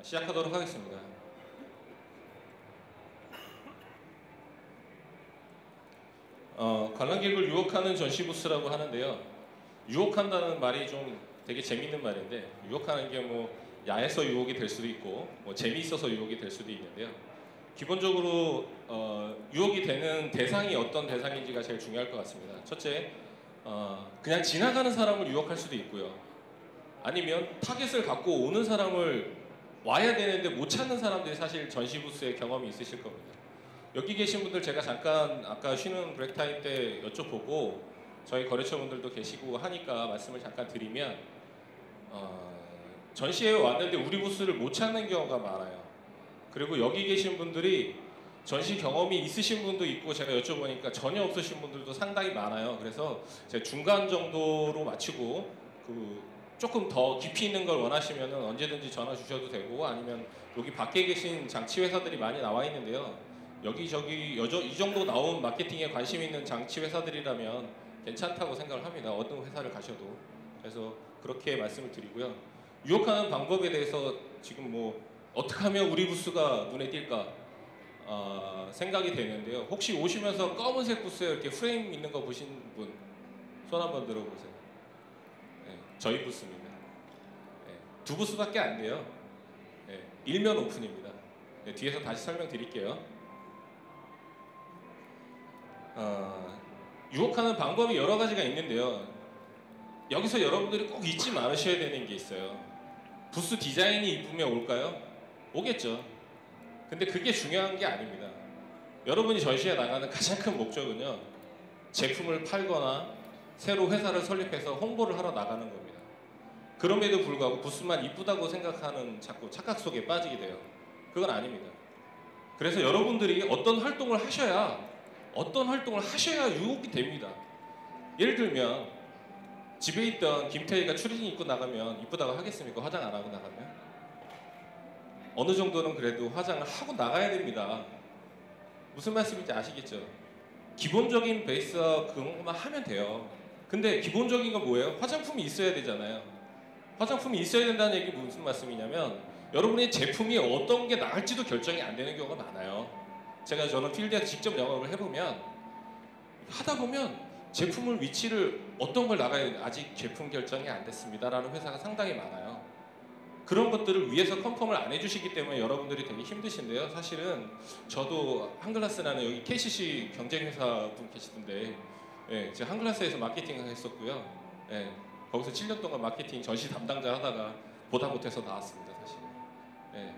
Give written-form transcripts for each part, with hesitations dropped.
시작하도록 하겠습니다. 관람객을 유혹하는 전시 부스라고 하는데요. 유혹한다는 말이 좀 되게 재밌는 말인데, 유혹하는 게 뭐 야해서 유혹이 될 수도 있고 뭐 재미있어서 유혹이 될 수도 있는데요. 기본적으로 유혹이 되는 대상이 어떤 대상인지가 제일 중요할 것 같습니다. 첫째, 그냥 지나가는 사람을 유혹할 수도 있고요. 아니면 타겟을 갖고 오는 사람을 와야 되는데 못 찾는 사람들이 사실 전시 부스에 경험이 있으실 겁니다. 여기 계신 분들 제가 잠깐 아까 쉬는 브레이크 타임 때 여쭤보고 저희 거래처 분들도 계시고 하니까 말씀을 잠깐 드리면 전시회에 왔는데 우리 부스를 못 찾는 경우가 많아요. 그리고 여기 계신 분들이 전시 경험이 있으신 분도 있고 제가 여쭤보니까 전혀 없으신 분들도 상당히 많아요. 그래서 제가 중간 정도로 맞추고 조금 더 깊이 있는 걸 원하시면 언제든지 전화 주셔도 되고, 아니면 여기 밖에 계신 장치 회사들이 많이 나와 있는데요. 여기저기 이 정도 나온 마케팅에 관심 있는 장치 회사들이라면 괜찮다고 생각을 합니다. 어떤 회사를 가셔도. 그래서 그렇게 말씀을 드리고요. 유혹하는 방법에 대해서 지금 뭐 어떻게 하면 우리 부스가 눈에 띌까 생각이 되는데요. 혹시 오시면서 검은색 부스에 이렇게 프레임 있는 거 보신 분 손 한번 들어보세요. 네, 저희 부스입니다. 네, 2부스밖에 안 돼요. 네, 일면 오픈입니다. 네, 뒤에서 다시 설명드릴게요. 유혹하는 방법이 여러 가지가 있는데요. 여기서 여러분들이 꼭 잊지 말으셔야 되는 게 있어요. 부스 디자인이 이쁘면 올까요? 오겠죠. 근데 그게 중요한 게 아닙니다. 여러분이 전시에 나가는 가장 큰 목적은요, 제품을 팔거나 새로 회사를 설립해서 홍보를 하러 나가는 겁니다. 그럼에도 불구하고 부스만 이쁘다고 생각하는 자꾸 착각 속에 빠지게 돼요. 그건 아닙니다. 그래서 여러분들이 어떤 활동을 하셔야 유혹이 됩니다. 예를 들면 집에 있던 김태희가 추리닝 입고 나가면 이쁘다고 하겠습니까? 화장 안 하고 나가면? 어느 정도는 그래도 화장을 하고 나가야 됩니다. 무슨 말씀인지 아시겠죠? 기본적인 베이스와 그런 것만 하면 돼요. 근데 기본적인 건 뭐예요? 화장품이 있어야 되잖아요. 화장품이 있어야 된다는 얘기 무슨 말씀이냐면, 여러분의 제품이 어떤 게 나을지도 결정이 안 되는 경우가 많아요. 저는 필드에서 직접 영업을 해보면, 하다 보면 제품을 위치를 어떤 걸 나가야 되는지 아직 제품 결정이 안 됐습니다 라는 회사가 상당히 많아요. 그런 것들을 위해서 컨펌을 안 해주시기 때문에 여러분들이 되게 힘드신데요. 사실은 저도 한글라스라는 여기 KCC 경쟁회사 분 계시던데, 예, 제가 한글라스에서 마케팅을 했었고요. 예, 거기서 7년 동안 마케팅 전시 담당자 하다가 보다 못해서 나왔습니다, 사실. 예.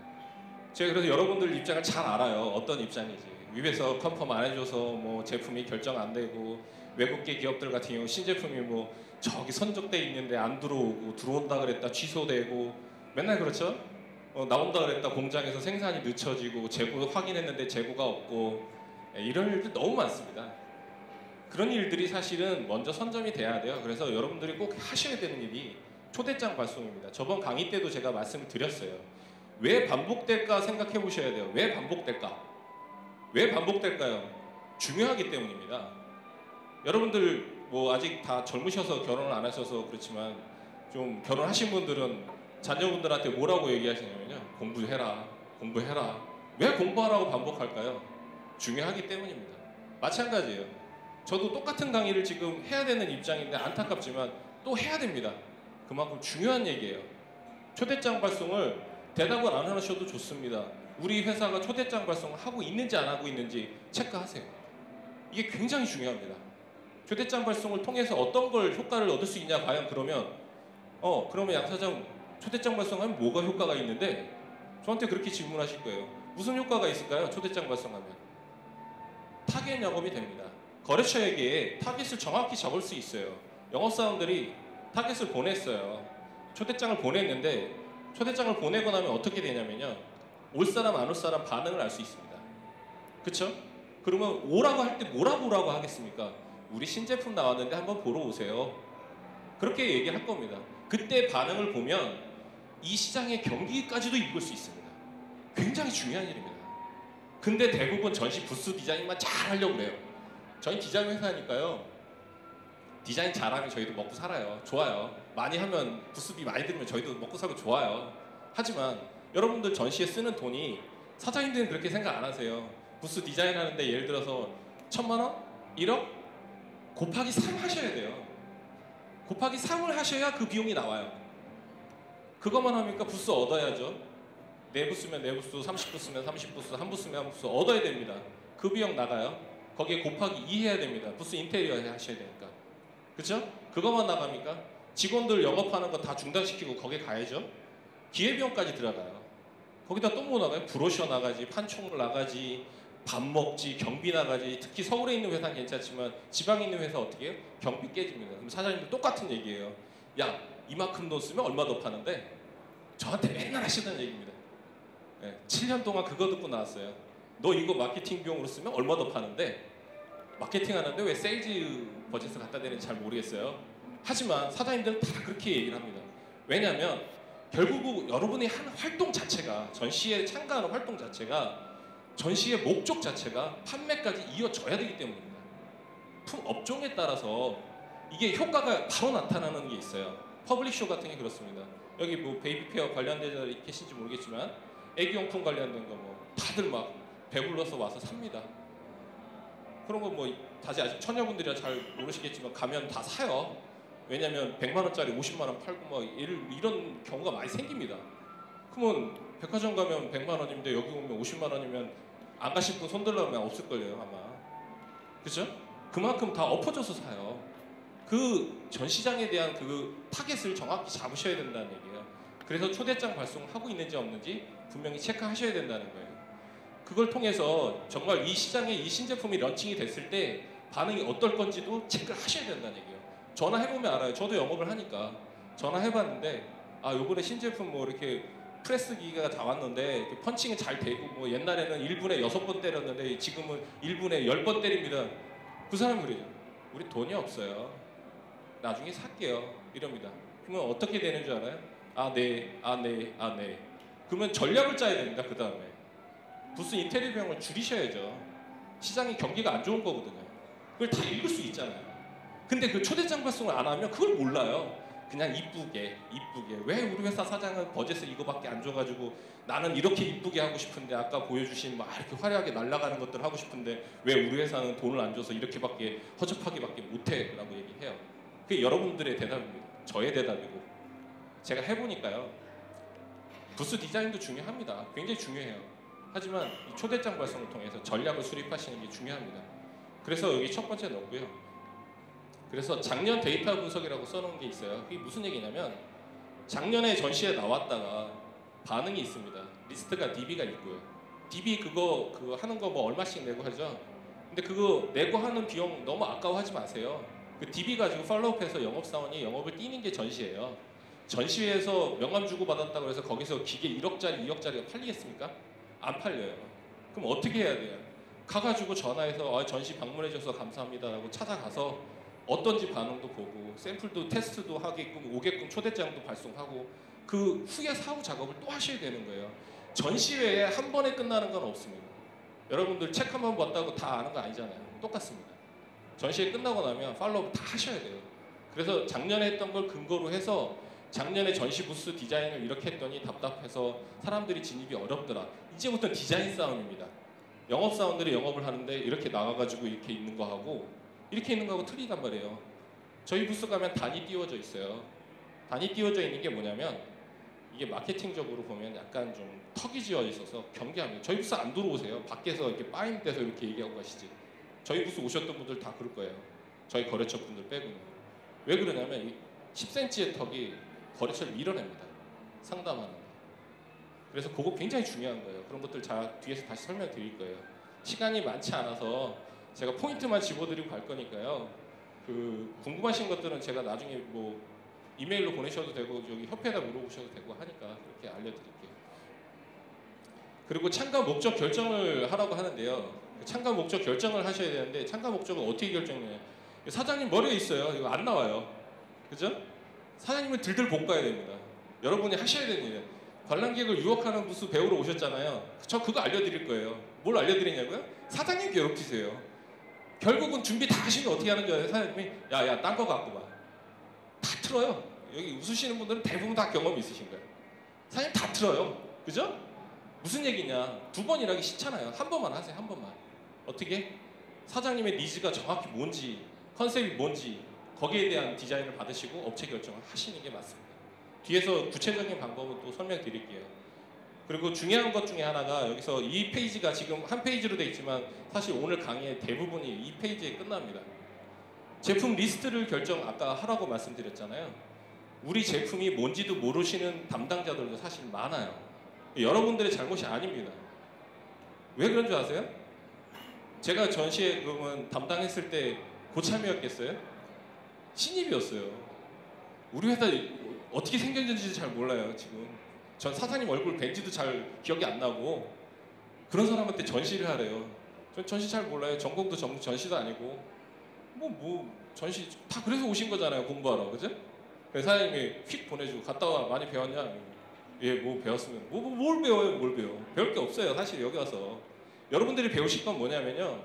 제가 그래서 여러분들 입장을 잘 알아요. 어떤 입장인지. 위에서 컨펌 안 해줘서 뭐 제품이 결정 안 되고, 외국계 기업들 같은 경우 신제품이 뭐 저기 선적돼 있는데 안 들어오고, 들어온다 그랬다 취소되고, 맨날 그렇죠? 나온다 그랬다 공장에서 생산이 늦춰지고, 재고 확인했는데 재고가 없고, 이런 일들 너무 많습니다. 그런 일들이 사실은 먼저 선점이 돼야 돼요. 그래서 여러분들이 꼭 하셔야 되는 일이 초대장 발송입니다. 저번 강의 때도 제가 말씀을 드렸어요. 왜 반복될까 생각해 보셔야 돼요. 왜 반복될까? 왜 반복될까요? 중요하기 때문입니다. 여러분들 뭐 아직 다 젊으셔서 결혼을 안 하셔서 그렇지만, 좀 결혼하신 분들은 자녀분들한테 뭐라고 얘기하시냐면요, 공부해라, 공부해라. 왜 공부하라고 반복할까요? 중요하기 때문입니다. 마찬가지예요. 저도 똑같은 강의를 지금 해야 되는 입장인데 안타깝지만 또 해야 됩니다. 그만큼 중요한 얘기예요. 초대장 발송을 대답을 안 하셔도 좋습니다. 우리 회사가 초대장 발송을 하고 있는지 안 하고 있는지 체크하세요. 이게 굉장히 중요합니다. 초대장 발송을 통해서 어떤 걸 효과를 얻을 수 있냐, 과연 그러면 양 사장 초대장 발송하면 뭐가 효과가 있는데, 저한테 그렇게 질문하실 거예요. 무슨 효과가 있을까요? 초대장 발송하면 타겟 영업이 됩니다. 거래처에게 타겟을 정확히 잡을 수 있어요. 영업사원들이 타겟을 보냈어요. 초대장을 보냈는데, 초대장을 보내고 나면 어떻게 되냐면요, 올 사람 안 올 사람 반응을 알 수 있습니다. 그쵸? 그러면 오라고 할 때 뭐라고 오라고 하겠습니까? 우리 신제품 나왔는데 한번 보러 오세요. 그렇게 얘기할 겁니다. 그때 반응을 보면 이 시장의 경기까지도 읽을 수 있습니다. 굉장히 중요한 일입니다. 근데 대부분 전시 부스 디자인만 잘 하려고 그래요. 저희 디자인 회사니까요. 디자인 잘하면 저희도 먹고 살아요. 좋아요. 많이 하면 부스비 많이 들으면 저희도 먹고 살고 좋아요. 하지만 여러분들 전시에 쓰는 돈이 사장님들은 그렇게 생각 안 하세요. 부스 디자인 하는데 예를 들어서 1,000만 원? 1억? 곱하기 3 하셔야 돼요. 곱하기 3을 하셔야 그 비용이 나와요. 그것만 하니까 부스 얻어야죠. 4부스면 4부스, 30부스면 30부스, 1부스면 1부스 얻어야 됩니다. 그 비용 나가요. 거기에 곱하기 2 해야 됩니다. 부스 인테리어 하셔야 되니까. 그쵸? 그것만 나갑니까? 직원들 영업하는 거 다 중단시키고 거기에 가야죠. 기회비용까지 들어가요. 거기다 또 뭐 나가요? 브로셔 나가지, 판촉물 나가지, 밥 먹지, 경비 나가지. 특히 서울에 있는 회사는 괜찮지만 지방에 있는 회사 어떻게 해요? 경비 깨집니다. 그럼 사장님도 똑같은 얘기예요. 야, 이만큼 돈 쓰면 얼마 더 파는데? 저한테 맨날 하시던 얘기입니다. 네, 7년 동안 그거 듣고 나왔어요. 너 이거 마케팅 비용으로 쓰면 얼마 더 파는데? 마케팅 하는데 왜 세일즈 버짓을 갖다 대는지 잘 모르겠어요. 하지만 사장님들은 다 그렇게 얘기를 합니다. 왜냐하면 결국 여러분이 하는 활동 자체가, 전시에 참가하는 활동 자체가, 전시의 목적 자체가 판매까지 이어져야 되기 때문입니다. 업종에 따라서 이게 효과가 바로 나타나는 게 있어요. 퍼블릭쇼 같은 게 그렇습니다. 여기 뭐 베이비페어 관련된 자 계신지 모르겠지만 애기용품 관련된 거 뭐 다들 막 배불러서 와서 삽니다. 그런 거 뭐 다시 아직 처녀분들이라 잘 모르시겠지만 가면 다 사요. 왜냐면 100만 원짜리 50만 원 팔고 막 이런 경우가 많이 생깁니다. 그러면 백화점 가면 100만 원인데 여기 오면 50만 원이면 안 가실 분 손들려면 없을걸요 아마. 그죠? 그만큼 다 엎어져서 사요. 그 전시장에 대한 그 타겟을 정확히 잡으셔야 된다는 얘기예요. 그래서 초대장 발송하고 있는지 없는지 분명히 체크하셔야 된다는 거예요. 그걸 통해서 정말 이 시장에 이 신제품이 런칭이 됐을 때 반응이 어떨 건지도 체크를 하셔야 된다는 얘기예요. 전화해보면 알아요. 저도 영업을 하니까 전화해봤는데 아 요번에 신제품 뭐 이렇게 프레스 기계가 다 왔는데 펀칭이 잘 되고 뭐 옛날에는 1분에 6번 때렸는데 지금은 1분에 10번 때립니다. 그 사람이 그래요. 우리 돈이 없어요. 나중에 살게요. 이럽니다. 그러면 어떻게 되는 줄 알아요? 아 네, 아 네, 아 네. 그러면 전략을 짜야 됩니다. 그 다음에 부스 인테리어 비용을 줄이셔야죠. 시장이 경기가 안 좋은 거거든요. 그걸 다 읽을 수 있잖아요. 근데 그 초대장 발송을 안 하면 그걸 몰라요. 그냥 이쁘게 왜 우리 회사 사장은 버젯을 이거밖에 안 줘가지고 나는 이렇게 이쁘게 하고 싶은데 아까 보여주신 막 이렇게 화려하게 날아가는 것들 하고 싶은데 왜 우리 회사는 돈을 안 줘서 이렇게밖에 허접하게밖에 못해 라고 얘기해요. 그게 여러분들의 대답입니다. 저의 대답이고 제가 해보니까요. 부스 디자인도 중요합니다. 굉장히 중요해요. 하지만 이 초대장 발송을 통해서 전략을 수립하시는 게 중요합니다. 그래서 여기 첫 번째 넣었고요. 그래서 작년 데이터 분석이라고 써놓은 게 있어요. 그게 무슨 얘기냐면 작년에 전시에 나왔다가 반응이 있습니다. 리스트가 DB가 있고요. DB 그거 하는 거 뭐 얼마씩 내고 하죠. 근데 그거 내고 하는 비용 너무 아까워하지 마세요. 그 DB 가지고 팔로우업해서 영업사원이 영업을 뛰는 게 전시예요. 전시회에서 명함 주고 받았다고 해서 거기서 기계 1억짜리 2억짜리가 팔리겠습니까? 안 팔려요. 그럼 어떻게 해야 돼요? 가가지고 전화해서 전시 방문해줘서 감사합니다라고 찾아가서 어떤지 반응도 보고 샘플도 테스트도 하게끔 오게끔 초대장도 발송하고 그 후에 사후 작업을 또 하셔야 되는 거예요. 전시회에 한 번에 끝나는 건 없습니다. 여러분들 책 한 번 봤다고 다 아는 거 아니잖아요. 똑같습니다. 전시회 끝나고 나면 팔로우 다 하셔야 돼요. 그래서 작년에 했던 걸 근거로 해서 작년에 전시 부스 디자인을 이렇게 했더니 답답해서 사람들이 진입이 어렵더라. 이제부터는 디자인 싸움입니다. 영업사원들이 영업을 하는데 이렇게 나가가지고 이렇게 있는 거하고 이렇게 있는 거하고 틀리단 말이에요. 저희 부스 가면 단이 띄워져 있어요. 단이 띄워져 있는 게 뭐냐면 이게 마케팅적으로 보면 약간 좀 턱이 지어 있어서 경계합니다. 저희 부스 안 들어오세요. 밖에서 이렇게 빠임 돼서 이렇게 얘기하고 가시지. 저희 부스 오셨던 분들 다 그럴 거예요. 저희 거래처 분들 빼고는. 왜 그러냐면 이 10cm의 턱이 거래처를 밀어냅니다. 상담하는데. 그래서 그거 굉장히 중요한 거예요. 그런 것들 뒤에서 다시 설명드릴 거예요. 시간이 많지 않아서 제가 포인트만 집어드리고 갈 거니까요. 궁금하신 것들은 제가 나중에 뭐 이메일로 보내셔도 되고 여기 협회에다 물어보셔도 되고 하니까 그렇게 알려드릴게요. 그리고 참가 목적 결정을 하라고 하는데요. 참가 목적 결정을 하셔야 되는데 참가 목적은 어떻게 결정해요? 사장님 머리에 있어요. 이거 안 나와요. 그죠? 사장님을 들들 볶아야 됩니다. 여러분이 하셔야 되는 일이에요. 관람객을 유혹하는 부스 배우러 오셨잖아요. 저 그거 알려드릴 거예요. 뭘 알려드리냐고요? 사장님 괴롭히세요. 결국은 준비 다 하시면 어떻게 하는 줄 알아요? 사장님이 야 딴 거 갖고 와. 다 틀어요. 여기 웃으시는 분들은 대부분 다 경험이 있으신 거예요. 사장님 다 틀어요. 그죠? 무슨 얘기냐? 두 번 일하기 싫잖아요. 한 번만 하세요. 한 번만. 어떻게? 사장님의 니즈가 정확히 뭔지, 컨셉이 뭔지 거기에 대한 디자인을 받으시고 업체 결정을 하시는 게 맞습니다. 뒤에서 구체적인 방법은 또 설명드릴게요. 그리고 중요한 것 중에 하나가 여기서 이 페이지가 지금 한 페이지로 되어 있지만 사실 오늘 강의의 대부분이 이 페이지에 끝납니다. 제품 리스트를 아까 하라고 말씀드렸잖아요. 우리 제품이 뭔지도 모르시는 담당자들도 사실 많아요. 여러분들의 잘못이 아닙니다. 왜 그런 줄 아세요? 제가 전시회 그러면 담당했을 때 고참이었겠어요? 신입이었어요. 우리 회사 어떻게 생겼는지 잘 몰라요 지금. 전 사장님 얼굴 뵌지도 잘 기억이 안 나고 그런 사람한테 전시를 하래요. 전 전시 잘 몰라요. 전공도 전시도 아니고 전시 다 그래서 오신 거잖아요. 공부하러. 그죠? 그래서 사장님이 휙 보내주고 갔다 와 많이 배웠냐? 예, 뭐 배웠으면 뭘 배워요? 뭘 배워? 배울 게 없어요. 사실 여기 와서 여러분들이 배우실 건 뭐냐면요.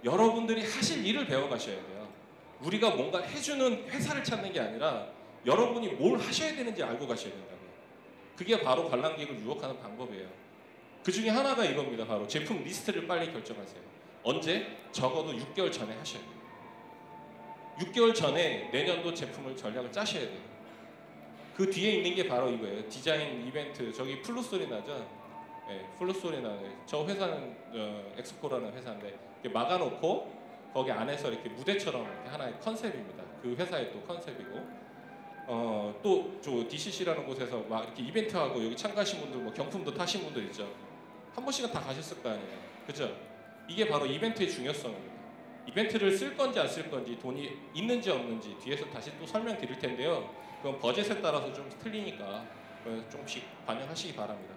여러분들이 하실 일을 배워가셔야 돼요. 우리가 뭔가 해주는 회사를 찾는 게 아니라 여러분이 뭘 하셔야 되는지 알고 가셔야 된다고요. 그게 바로 관람객을 유혹하는 방법이에요. 그 중에 하나가 이겁니다. 바로 제품 리스트를 빨리 결정하세요. 언제? 적어도 6개월 전에 하셔야 돼요. 6개월 전에 내년도 제품을 전략을 짜셔야 돼요. 그 뒤에 있는 게 바로 이거예요. 디자인 이벤트. 저기 플루 소리 나죠? 네, 플루 소리 나네. 저 회사는 엑스코라는 회사인데 이렇게 막아놓고 거기 안에서 이렇게 무대처럼 이렇게 하나의 컨셉입니다. 그 회사의 또 컨셉이고 또 저 DCC라는 곳에서 막 이렇게 이벤트하고 여기 참가하신 분들 뭐 경품도 타신 분들 있죠. 한 번씩은 다 가셨을 거 아니에요. 그죠? 이게 바로 이벤트의 중요성입니다. 이벤트를 쓸 건지 안 쓸 건지 돈이 있는지 없는지 뒤에서 다시 또 설명드릴 텐데요. 그건 버젯에 따라서 좀 틀리니까 조금씩 반영하시기 바랍니다.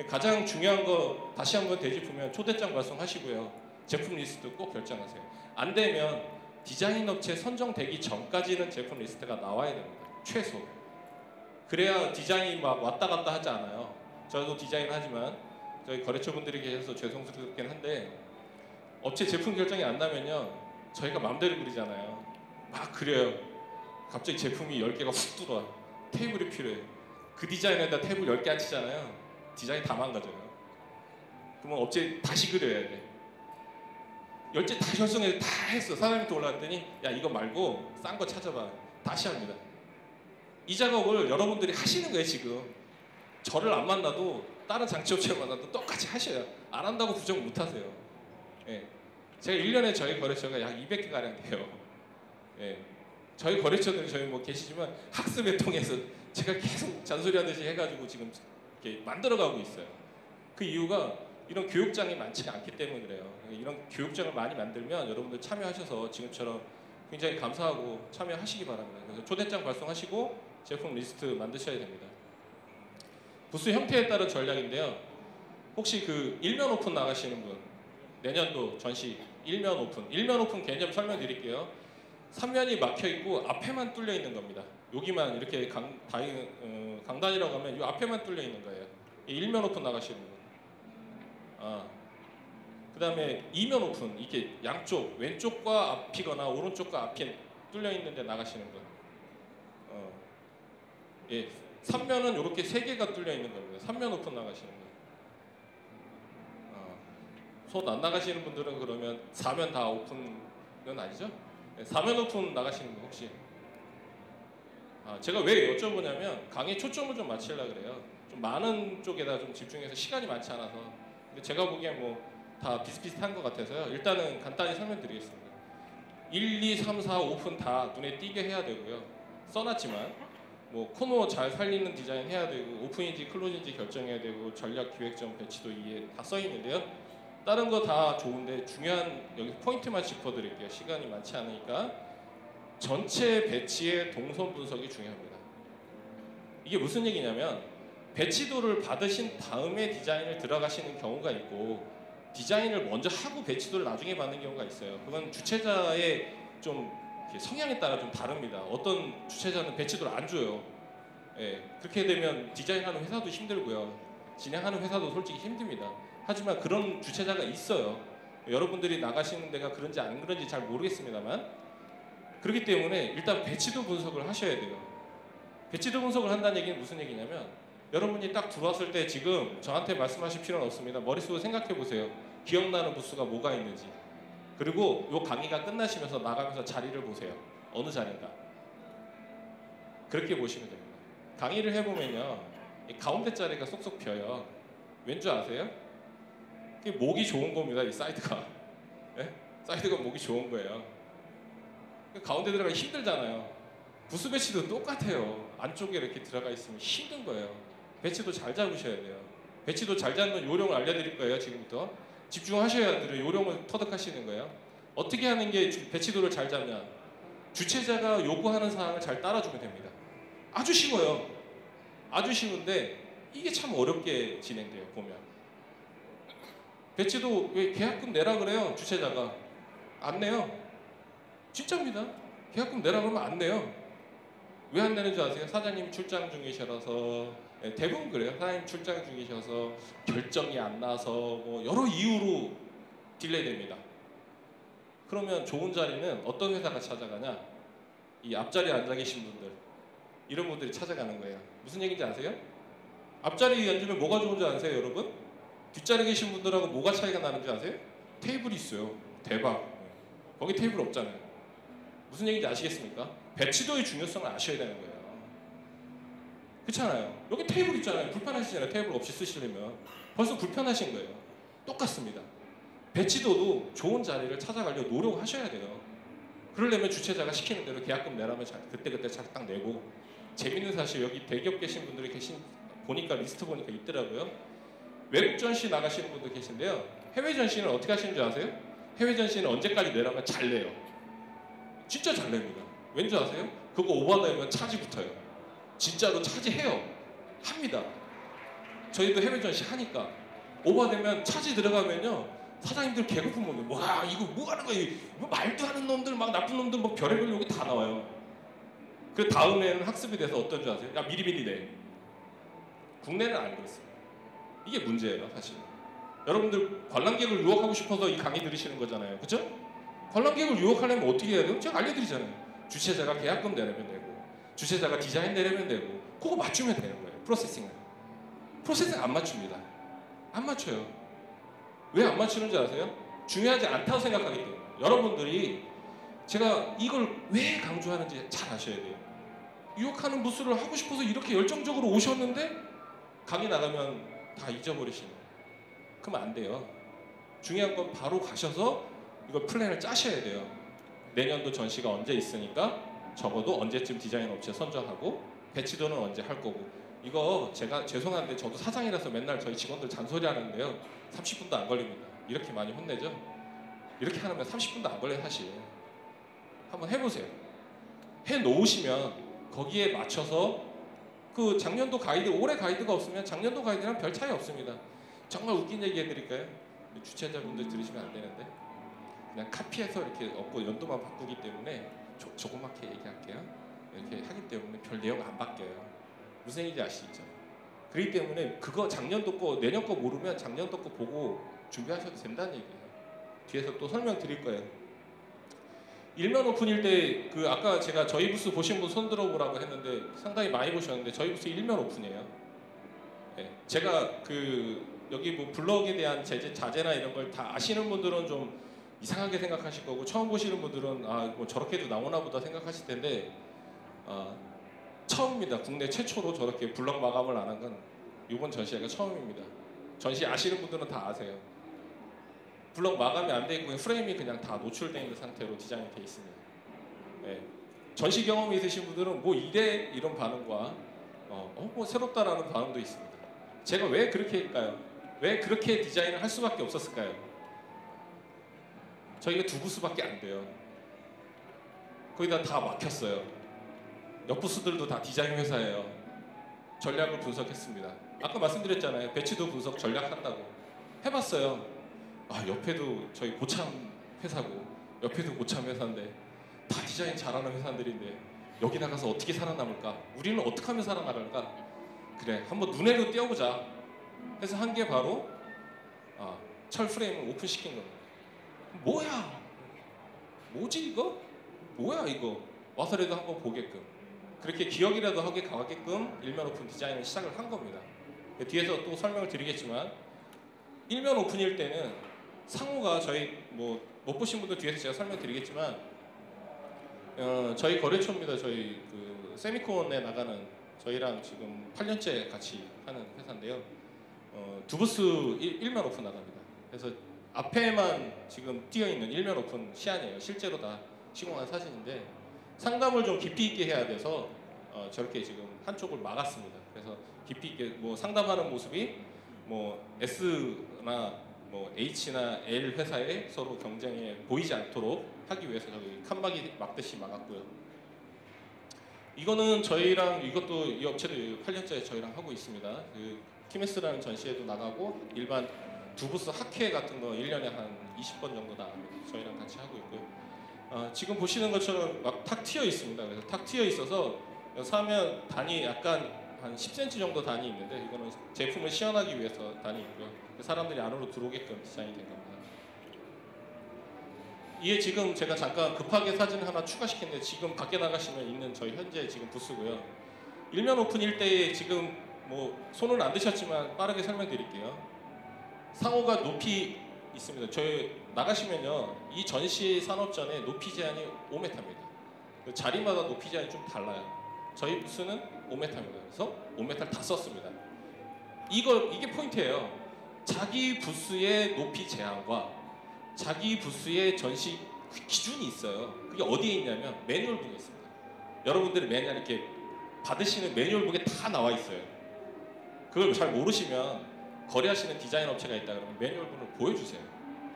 가장 중요한 거 다시 한번 되짚으면 초대장 발송하시고요. 제품 리스트 꼭 결정하세요. 안 되면 디자인 업체 선정되기 전까지는 제품 리스트가 나와야 됩니다. 최소. 그래야 디자인이 막 왔다 갔다 하지 않아요. 저도 디자인 하지만 저희 거래처분들이 계셔서 죄송스럽긴 한데 업체 제품 결정이 안 나면요. 저희가 마음대로 그리잖아요. 막 그려요. 갑자기 제품이 10개가 훅 들어와. 테이블이 필요해. 그 디자인에다 테이블 10개 앉히잖아요. 디자인 다 망가져요. 그러면 업체 다시 그려야 돼. 10개 다 결성해서 다 했어. 사장님한테 올라갔더니 야 이거 말고 싼 거 찾아봐. 다시 합니다. 이 작업을 여러분들이 하시는 거예요 지금. 저를 안 만나도 다른 장치업체를 만나도 똑같이 하셔요. 안 한다고 부정 못 하세요. 예. 제가 1년에 저희 거래처가 약 200개가량 돼요. 예. 저희 거래처는 저희 뭐 계시지만 학습을 통해서 제가 계속 잔소리하듯이 해가지고 지금 이렇게 만들어가고 있어요. 그 이유가 이런 교육장이 많지가 않기 때문에 그래요. 이런 교육장을 많이 만들면 여러분들 참여하셔서 지금처럼 굉장히 감사하고 참여하시기 바랍니다. 그래서 초대장 발송하시고 제품 리스트 만드셔야 됩니다. 부스 형태에 따른 전략인데요. 혹시 그 일면 오픈 나가시는 분, 내년도 전시 일면 오픈 개념 설명드릴게요. 3면이 막혀 있고 앞에만 뚫려 있는 겁니다. 여기만 이렇게 강단이라고 하면 이 앞에만 뚫려 있는 거예요. 일면 오픈 나가시는 분. 그 다음에 2면 오픈, 이게 양쪽 왼쪽과 앞이거나 오른쪽과 앞이 뚫려 있는데 나가시는 분. 예, 3면은 이렇게 3개가 뚫려 있는 겁니다. 3면 오픈 나가시는 분. 손 안 나가시는 분들은 그러면 4면 다 오픈은 아니죠? 네, 4면 오픈 나가시는 분 혹시? 제가 왜 여쭤보냐면 강의 초점을 좀 맞추려고 그래요. 좀 많은 쪽에다 좀 집중해서 시간이 많지 않아서. 근데 제가 보기엔 뭐 다 비슷비슷한 것 같아서요. 일단은 간단히 설명드리겠습니다. 1, 2, 3, 4 오픈 다 눈에 띄게 해야 되고요. 써놨지만 뭐 코너 잘 살리는 디자인 해야 되고 오픈인지 클로즈인지 결정해야 되고 전략 기획점 배치도 이게 다 써 있는데요. 다른 거 다 좋은데 중요한 여기 포인트만 짚어드릴게요. 시간이 많지 않으니까 전체 배치의 동선 분석이 중요합니다. 이게 무슨 얘기냐면 배치도를 받으신 다음에 디자인을 들어가시는 경우가 있고 디자인을 먼저 하고 배치도를 나중에 받는 경우가 있어요. 그건 주최자의 좀 성향에 따라 좀 다릅니다. 어떤 주최자는 배치도를 안 줘요. 예, 그렇게 되면 디자인하는 회사도 힘들고요. 진행하는 회사도 솔직히 힘듭니다. 하지만 그런 주최자가 있어요. 여러분들이 나가시는 데가 그런지 안 그런지 잘 모르겠습니다만 그렇기 때문에 일단 배치도 분석을 하셔야 돼요. 배치도 분석을 한다는 얘기는 무슨 얘기냐면 여러분이 딱 들어왔을 때 지금 저한테 말씀하실 필요는 없습니다. 머릿속으로 생각해 보세요. 기억나는 부스가 뭐가 있는지. 그리고 요 강의가 끝나시면서 나가면서 자리를 보세요. 어느 자리인가. 그렇게 보시면 됩니다. 강의를 해보면요, 이 가운데 자리가 쏙쏙 비어요. 왠 줄 아세요? 이게 목이 좋은 겁니다. 이 사이드가. 네? 사이드가 목이 좋은 거예요. 가운데 들어가기 힘들잖아요. 부스 배치도 똑같아요. 안쪽에 이렇게 들어가 있으면 힘든 거예요. 배치도 잘 잡으셔야 돼요. 배치도 잘 잡는 요령을 알려드릴 거예요. 지금부터 집중하셔야 돼요. 요령을 터득하시는 거예요. 어떻게 하는 게 배치도를 잘 잡냐? 주최자가 요구하는 사항을 잘 따라주면 됩니다. 아주 쉬워요. 아주 쉬운데 이게 참 어렵게 진행돼요. 보면 배치도 왜 계약금 내라 그래요? 주최자가 안 내요. 진짜입니다. 계약금 내라 그러면 안 내요. 왜 안 내는 줄 아세요? 사장님 출장 중이셔서, 대부분 그래요. 사장님 출장 중이셔서 결정이 안 나서 뭐 여러 이유로 딜레이 됩니다. 그러면 좋은 자리는 어떤 회사가 찾아가냐? 이 앞자리에 앉아 계신 분들, 이런 분들이 찾아가는 거예요. 무슨 얘기인지 아세요? 앞자리에 앉으면 뭐가 좋은 줄 아세요, 여러분? 뒷자리에 계신 분들하고 뭐가 차이가 나는지 아세요? 테이블이 있어요. 대박. 거기 테이블 없잖아요. 무슨 얘기인지 아시겠습니까? 배치도의 중요성을 아셔야 되는 거예요. 그렇잖아요. 여기 테이블 있잖아요. 불편하시잖아요. 테이블 없이 쓰시려면. 벌써 불편하신 거예요. 똑같습니다. 배치도도 좋은 자리를 찾아가려고 노력하셔야 돼요. 그러려면 주최자가 시키는 대로 계약금 내라면 그때그때 딱 내고. 재밌는 사실, 여기 대기업 계신 분들이 보니까 리스트 보니까 있더라고요. 외국 전시 나가시는 분들 계신데요. 해외 전시는 어떻게 하시는 줄 아세요? 해외 전시는 언제까지 내라면 잘 내요. 진짜 잘 냅니다. 왠지 아세요? 그거 오버되면 차지 붙어요. 진짜로 차지해요. 합니다. 저희도 해외 전시 하니까 오버되면 차지 들어가면요, 사장님들 개고픈 놈들, 와 이거 뭐 하는 거야, 뭐 말도 하는 놈들, 막 나쁜 놈들, 뭐 별의별 놈이 다 나와요. 그 다음에는 학습이 돼서 어떤 줄 아세요? 야 미리미리 내. 국내는 안 그렇습니다. 이게 문제예요, 사실. 여러분들 관람객을 유혹하고 싶어서 이 강의 들으시는 거잖아요, 그렇죠? 관람객을 유혹하려면 어떻게 해야 돼요? 제가 알려드리잖아요. 주최자가 계약금 내려면 되고, 주최자가 디자인 내려면 되고, 그거 맞추면 되는 거예요. 프로세싱을. 프로세싱 안 맞춥니다. 안 맞춰요. 왜 안 맞추는지 아세요? 중요하지 않다고 생각하기 때문에. 여러분들이 제가 이걸 왜 강조하는지 잘 아셔야 돼요. 유혹하는 무술을 하고 싶어서 이렇게 열정적으로 오셨는데 강의 나가면 다 잊어버리시는 거예요. 그러면 안 돼요. 중요한 건 바로 가셔서 이걸 플랜을 짜셔야 돼요. 내년도 전시가 언제 있으니까 적어도 언제쯤 디자인 업체 선정하고 배치도는 언제 할 거고. 이거 제가 죄송한데 저도 사장이라서 맨날 저희 직원들 잔소리 하는데요. 30분도 안 걸립니다. 이렇게 많이 혼내죠? 이렇게 하면 30분도 안 걸려요, 사실. 한번 해보세요. 해 놓으시면 거기에 맞춰서 그 작년도 가이드, 올해 가이드가 없으면 작년도 가이드랑 별 차이 없습니다. 정말 웃긴 얘기 해드릴까요? 주최자분들 들으시면 안 되는데 그냥 카피해서 이렇게 얻고 연도만 바꾸기 때문에 조그맣게 얘기할게요. 이렇게 하기 때문에 별 내용 안 바뀌어요. 무슨 얘기인지 아시죠? 그렇기 때문에 그거 작년도 거 내년 거 모르면 작년도 거 보고 준비하셔도 된다는 얘기예요. 뒤에서 또 설명드릴 거예요. 일면 오픈일 때 그 아까 제가 저희 부스 보신 분 손 들어보라고 했는데 상당히 많이 보셨는데 저희 부스 일면 오픈이에요. 네, 제가 그 여기 뭐 블럭에 대한 자재나 이런 걸 다 아시는 분들은 좀 이상하게 생각하실 거고 처음 보시는 분들은 아 뭐 저렇게도 나오나 보다 생각하실 텐데 처음입니다. 국내 최초로 저렇게 블럭 마감을 안 한 건 이번 전시회가 처음입니다. 전시 아시는 분들은 다 아세요. 블럭 마감이 안 돼 있고 프레임이 그냥 다 노출되어 있는 상태로 디자인이 되어 있습니다. 네. 전시 경험이 있으신 분들은 뭐 이래 이런 반응과 뭐 새롭다라는 반응도 있습니다. 제가 왜 그렇게 할까요? 왜 그렇게 디자인을 할 수밖에 없었을까요? 저희가 두 부스밖에 안 돼요. 거기다 다 막혔어요. 옆 부스들도 다 디자인 회사예요. 전략을 분석했습니다. 아까 말씀드렸잖아요. 배치도 분석 전략한다고. 해봤어요. 아 옆에도 저희 고참 회사고 옆에도 고참 회사인데 다 디자인 잘하는 회사들인데 여기 나가서 어떻게 살아남을까? 우리는 어떻게 하면 살아나갈까? 그래 한번 눈에도 띄워보자 해서 한 게 바로 철 프레임을 오픈시킨 겁니다. 뭐야? 뭐지 이거? 뭐야 이거? 와서라도 한번 보게끔. 그렇게 기억이라도 하게 가게끔 일면 오픈 디자인을 시작을 한 겁니다. 뒤에서 또 설명을 드리겠지만 일면 오픈일 때는 상호가 저희 뭐 못 보신 분들 뒤에서 제가 설명드리겠지만 저희 거래처입니다. 저희 그 세미콘에 나가는 저희랑 지금 8년째 같이 하는 회사인데요. 두 부스 일면 오픈 나갑니다. 그래서 앞에만 지금 띄어 있는 일면 오픈 시안이에요. 실제로 다 시공한 사진인데 상담을 좀 깊이 있게 해야 돼서 저렇게 지금 한쪽을 막았습니다. 그래서 깊이 있게 뭐 상담하는 모습이 뭐 S나 뭐 H나 L 회사에 서로 경쟁에 보이지 않도록 하기 위해서 저기 칸막이 막듯이 막았고요. 이거는 저희랑 이것도 이 업체도 8년째 저희랑 하고 있습니다. 그 키메스라는 전시회도 나가고 일반 두 부스 학회 같은 거 1년에 한 20번 정도 나갑니다. 저희랑 같이 하고 있고요. 지금 보시는 것처럼 막 탁 트여 있습니다. 그래서 탁 트여 있어서 사면 단이 약간 한 10cm 정도 단이 있는데 이거는 제품을 시연하기 위해서 단이 있고요. 사람들이 안으로 들어오게끔 디자인이 된 겁니다. 이게 지금 제가 잠깐 급하게 사진 하나 추가시켰는데 지금 밖에 나가시면 있는 저희 현재 지금 부스고요. 일면 오픈일 때 지금 뭐 손은 안 드셨지만 빠르게 설명드릴게요. 상호가 높이 있습니다. 저희 나가시면요. 이 전시 산업전에 높이 제한이 5m입니다. 자리마다 높이 제한이 좀 달라요. 저희 부스는 5m입니다. 그래서 5m를 다 썼습니다. 이게 포인트예요. 자기 부스의 높이 제한과 자기 부스의 전시 기준이 있어요. 그게 어디에 있냐면 매뉴얼북에 있습니다. 여러분들이 매년 이렇게 받으시는 매뉴얼북에 다 나와 있어요. 그걸 잘 모르시면 거래하시는 디자인 업체가 있다 그러면 매뉴얼북을 보여주세요.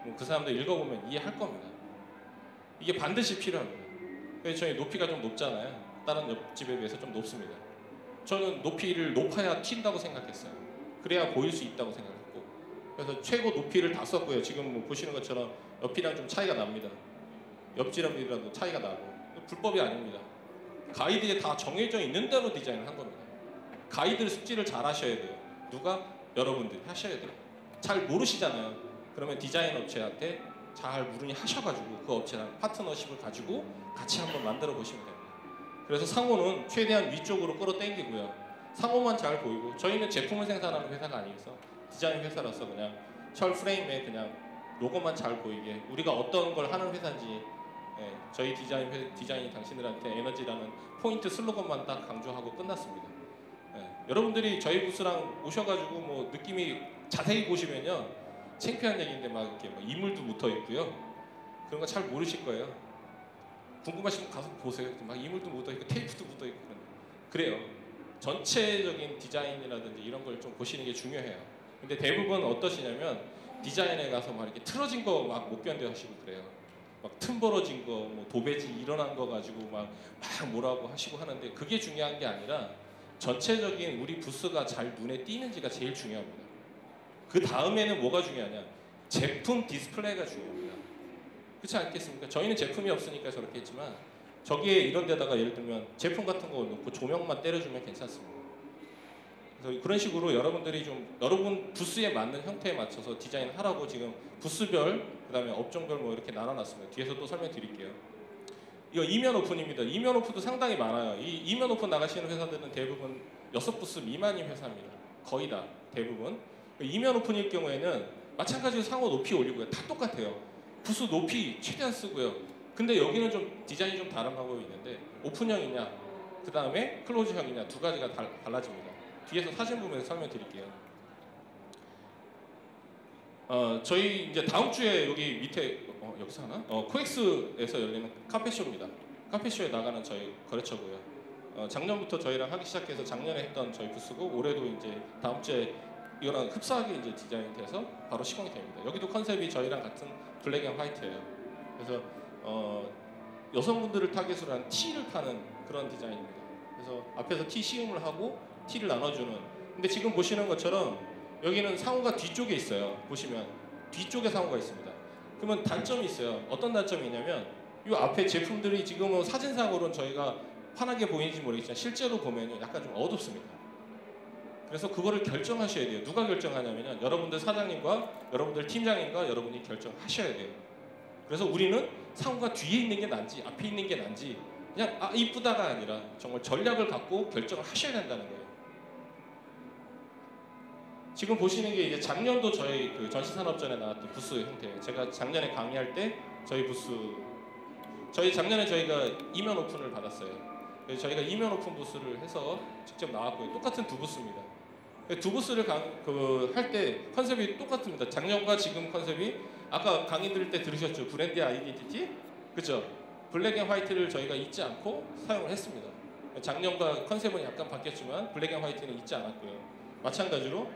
그럼 그 사람들 읽어보면 이해할 겁니다. 이게 반드시 필요합니다. 그래서 저희 높이가 좀 높잖아요. 다른 옆집에 비해서 좀 높습니다. 저는 높이를 높아야 튄다고 생각했어요. 그래야 보일 수 있다고 생각했고 그래서 최고 높이를 다 썼고요. 지금 뭐 보시는 것처럼 옆이랑 좀 차이가 납니다. 옆지름이라도 차이가 나고 불법이 아닙니다. 가이드에 다 정해져 있는 대로 디자인을 한 겁니다. 가이드 숙지를 잘 하셔야 돼요. 누가? 여러분들이 하셔야 돼요. 잘 모르시잖아요. 그러면 디자인 업체한테 잘 문의하셔가지고 그 업체랑 파트너십을 가지고 같이 한번 만들어 보시면 됩니다. 그래서 상호는 최대한 위쪽으로 끌어당기고요. 상호만 잘 보이고 저희는 제품을 생산하는 회사가 아니어서 디자인 회사라서 그냥 철 프레임에 그냥 로고만 잘 보이게 우리가 어떤 걸 하는 회사인지 저희 디자인이 당신들한테 에너지라는 포인트 슬로건만 딱 강조하고 끝났습니다. 여러분들이 저희 부스랑 오셔가지고 뭐 느낌이 자세히 보시면요. 창피한 얘기인데 막 이렇게 막 이물도 묻어 있고요. 그런 거 잘 모르실 거예요. 궁금하시면 가서 보세요. 막 이물도 묻어 있고 테이프도 묻어 있고 그래요. 전체적인 디자인이라든지 이런 걸 좀 보시는 게 중요해요. 근데 대부분 어떠시냐면 디자인에 가서 막 이렇게 틀어진 거 막 못 견뎌 하시고 그래요. 막 틈 벌어진 거, 뭐 도배지 일어난 거 가지고 막 뭐라고 하시고 하는데 그게 중요한 게 아니라 전체적인 우리 부스가 잘 눈에 띄는지가 제일 중요합니다. 그 다음에는 뭐가 중요하냐? 제품 디스플레이가 중요합니다. 그렇지 않겠습니까? 저희는 제품이 없으니까 저렇게 했지만 저기에 이런 데다가 예를 들면 제품 같은 거 놓고 조명만 때려주면 괜찮습니다. 그래서 그런 식으로 여러분들이 좀 여러분 부스에 맞는 형태에 맞춰서 디자인을 하라고 지금 부스별 그다음에 업종별 뭐 이렇게 나눠놨습니다. 뒤에서 또 설명드릴게요. 이거 이면 오픈입니다. 이면 오픈도 상당히 많아요. 이 이면 오픈 나가시는 회사들은 대부분 6부스 미만인 회사입니다. 거의 다 대부분. 이면 오픈일 경우에는 마찬가지로 상호 높이 올리고요. 다 똑같아요. 부스 높이 최대한 쓰고요. 근데 여기는 좀 디자인이 좀 다른 방법이 있는데 오픈형이냐 그 다음에 클로즈형이냐 두 가지가 달라집니다. 뒤에서 사진 보면서 설명드릴게요. 저희 이제 다음 주에 여기 밑에 여기서 하나? 코엑스에서 열리는 카페쇼입니다. 카페쇼에 나가는 저희 거래처고요. 작년부터 저희랑 하기 시작해서 작년에 했던 저희 부스고 올해도 이제 다음 주에 이거랑 흡사하게 이제 디자인이 돼서 바로 시공이 됩니다. 여기도 컨셉이 저희랑 같은 블랙 앤 화이트예요. 그래서 여성분들을 타겟으로 한 T를 파는 그런 디자인입니다. 그래서 앞에서 T 시음을 하고 T를 나눠주는. 근데 지금 보시는 것처럼 여기는 상호가 뒤쪽에 있어요. 보시면 뒤쪽에 상호가 있습니다. 그러면 단점이 있어요. 어떤 단점이 있냐면 이 앞에 제품들이 지금은 사진상으로는 저희가 환하게 보이는지 모르겠지만 실제로 보면 약간 좀 어둡습니다. 그래서 그거를 결정하셔야 돼요. 누가 결정하냐면 여러분들 사장님과 여러분들 팀장님과 여러분이 결정하셔야 돼요. 그래서 우리는 상호가 뒤에 있는 게 난지 앞에 있는 게 난지 그냥 이쁘다가 아니라 정말 전략을 갖고 결정을 하셔야 된다는 거예요. 지금 보시는 게 이제 작년도 저희 그 전시산업전에 나왔던 부스 형태예요. 제가 작년에 강의할 때 저희 부스, 작년에 저희가 이면 오픈을 받았어요. 그래서 저희가 이면 오픈 부스를 해서 직접 나왔고요. 똑같은 두 부스입니다. 두 부스를 할 때 컨셉이 똑같습니다. 작년과 지금 컨셉이 아까 강의 들을 때 들으셨죠? 브랜드 아이덴티티? 그죠? 블랙 앤 화이트를 저희가 잊지 않고 사용을 했습니다. 작년과 컨셉은 약간 바뀌었지만 블랙 앤 화이트는 잊지 않았고요. 마찬가지로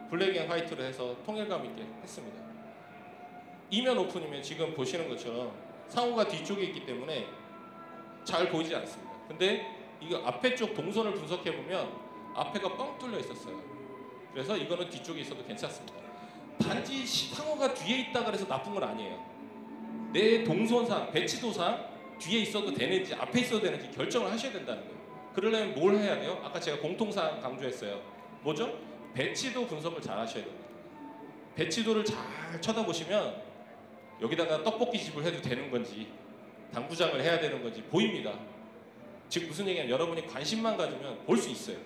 블랙 앤 화이트로 해서 통일감 있게 했습니다. 이면 오픈이면 지금 보시는 것처럼 상호가 뒤쪽에 있기 때문에 잘 보이지 않습니다. 근데 이거 앞에 쪽 동선을 분석해 보면 앞에가 뻥 뚫려 있었어요. 그래서 이거는 뒤쪽에 있어도 괜찮습니다. 단지 상호가 뒤에 있다 그래서 나쁜 건 아니에요. 내 동선상, 배치도상 뒤에 있어도 되는지 앞에 있어도 되는지 결정을 하셔야 된다는 거예요. 그러려면 뭘 해야 돼요? 아까 제가 공통사항 강조했어요. 뭐죠? 배치도 분석을 잘 하셔야 됩니다. 배치도를 잘 쳐다보시면 여기다가 떡볶이집을 해도 되는 건지 당구장을 해야 되는 건지 보입니다. 즉 무슨 얘기냐면 여러분이 관심만 가지면 볼 수 있어요.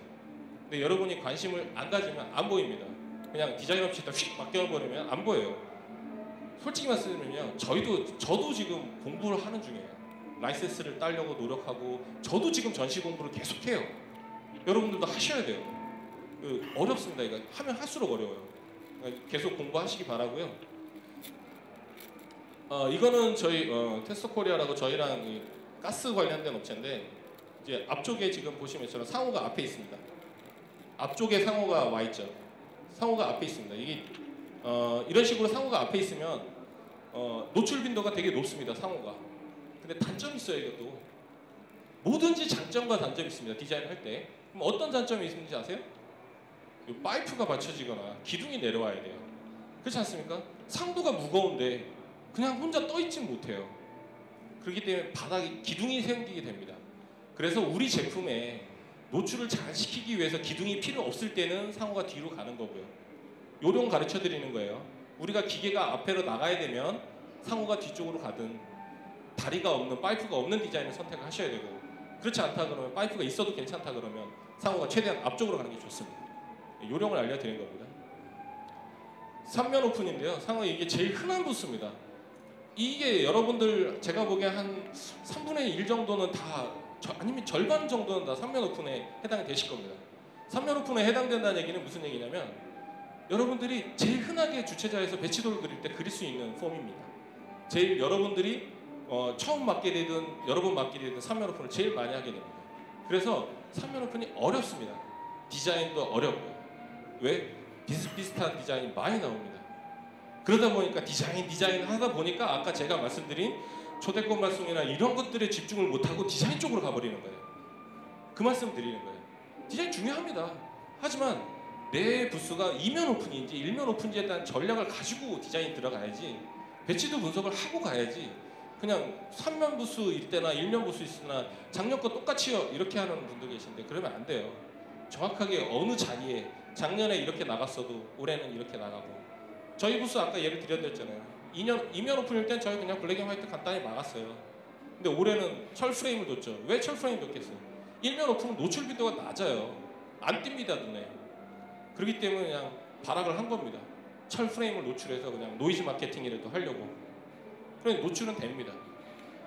근데 여러분이 관심을 안 가지면 안 보입니다. 그냥 디자인 업체에다 휙 맡겨버리면 안 보여요. 솔직히 말씀드리면요, 저도 지금 공부를 하는 중이에요. 라이센스를 따려고 노력하고 저도 지금 전시 공부를 계속해요. 여러분들도 하셔야 돼요. 어렵습니다. 이거 하면 할수록 어려워요. 계속 공부하시기 바라고요. 이거는 저희 테스토코리아라고 저희랑 가스 관련된 업체인데 이제 앞쪽에 지금 보시면처럼 상호가 앞에 있습니다. 앞쪽에 상호가 와 있죠. 상호가 앞에 있습니다. 이게 이런 식으로 상호가 앞에 있으면 노출 빈도가 되게 높습니다. 상호가. 근데 단점이 있어요. 이것도 뭐든지 장점과 단점이 있습니다. 디자인을 할 때. 그럼 어떤 장점이 있는지 아세요? 이 파이프가 받쳐지거나 기둥이 내려와야 돼요. 그렇지 않습니까? 상부가 무거운데 그냥 혼자 떠있지 못해요. 그렇기 때문에 바닥에 기둥이 생기게 됩니다. 그래서 우리 제품에 노출을 잘 시키기 위해서 기둥이 필요 없을 때는 상호가 뒤로 가는 거고요. 요령 가르쳐 드리는 거예요. 우리가 기계가 앞으로 나가야 되면 상호가 뒤쪽으로 가든 다리가 없는, 파이프가 없는 디자인을 선택을 하셔야 되고, 그렇지 않다 그러면 파이프가 있어도 괜찮다 그러면 상호가 최대한 앞쪽으로 가는 게 좋습니다. 요령을 알려드린 겁니다. 3면 오픈인데요. 상호 이게 제일 흔한 부스입니다. 이게 여러분들 제가 보기에 한 3분의 1 정도는 다 아니면 절반 정도는 다 3면 오픈에 해당이 되실 겁니다. 3면 오픈에 해당된다는 얘기는 무슨 얘기냐면 여러분들이 제일 흔하게 주최자에서 배치도를 그릴 때 그릴 수 있는 폼입니다. 제일 여러분들이 처음 맡게 되든 여러 번 맡게 되든 3면 오픈을 제일 많이 하게 됩니다. 그래서 3면 오픈이 어렵습니다. 디자인도 어렵고요. 왜? 비슷비슷한 디자인이 많이 나옵니다. 그러다 보니까 디자인 하다 보니까 아까 제가 말씀드린 초대권 발송이나 이런 것들에 집중을 못하고 디자인 쪽으로 가버리는 거예요. 그 말씀 드리는 거예요. 디자인 중요합니다. 하지만 내 부스가 2면 오픈인지 1면 오픈지에 대한 전략을 가지고 디자인 들어가야지, 배치도 분석을 하고 가야지 그냥 3면 부스일 때나 1면 부스일 때나 작년 거 똑같이요 이렇게 하는 분도 계신데 그러면 안 돼요. 정확하게 어느 자리에 작년에 이렇게 나갔어도 올해는 이렇게 나가고, 저희 부스 아까 예를 드렸잖아요. 2면 오픈일 땐 저희 그냥 블랙 앤 화이트 간단히 막았어요. 근데 올해는 철 프레임을 뒀죠. 왜 철 프레임 뒀겠어요? 1면 오픈은 노출 빈도가 낮아요. 안 띕니다 눈에. 그렇기 때문에 그냥 발악을 한 겁니다. 철 프레임을 노출해서 그냥 노이즈 마케팅이라도 하려고. 그러니 노출은 됩니다.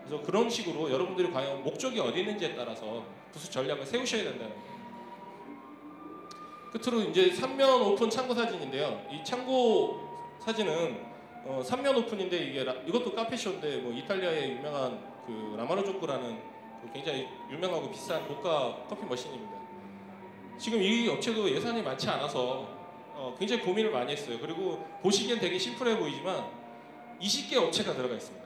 그래서 그런 식으로 여러분들이 과연 목적이 어디 있는지에 따라서 부스 전략을 세우셔야 된다는 거예요. 끝으로 이제 3면 오픈 참고 사진인데요. 이 참고 사진은 3면 오픈인데 이것도 카페쇼인데 뭐 이탈리아의 유명한 그 라마노조코라는 그 굉장히 유명하고 비싼 고가 커피 머신입니다. 지금 이 업체도 예산이 많지 않아서 굉장히 고민을 많이 했어요. 그리고 보시기엔 되게 심플해 보이지만 20개 업체가 들어가 있습니다.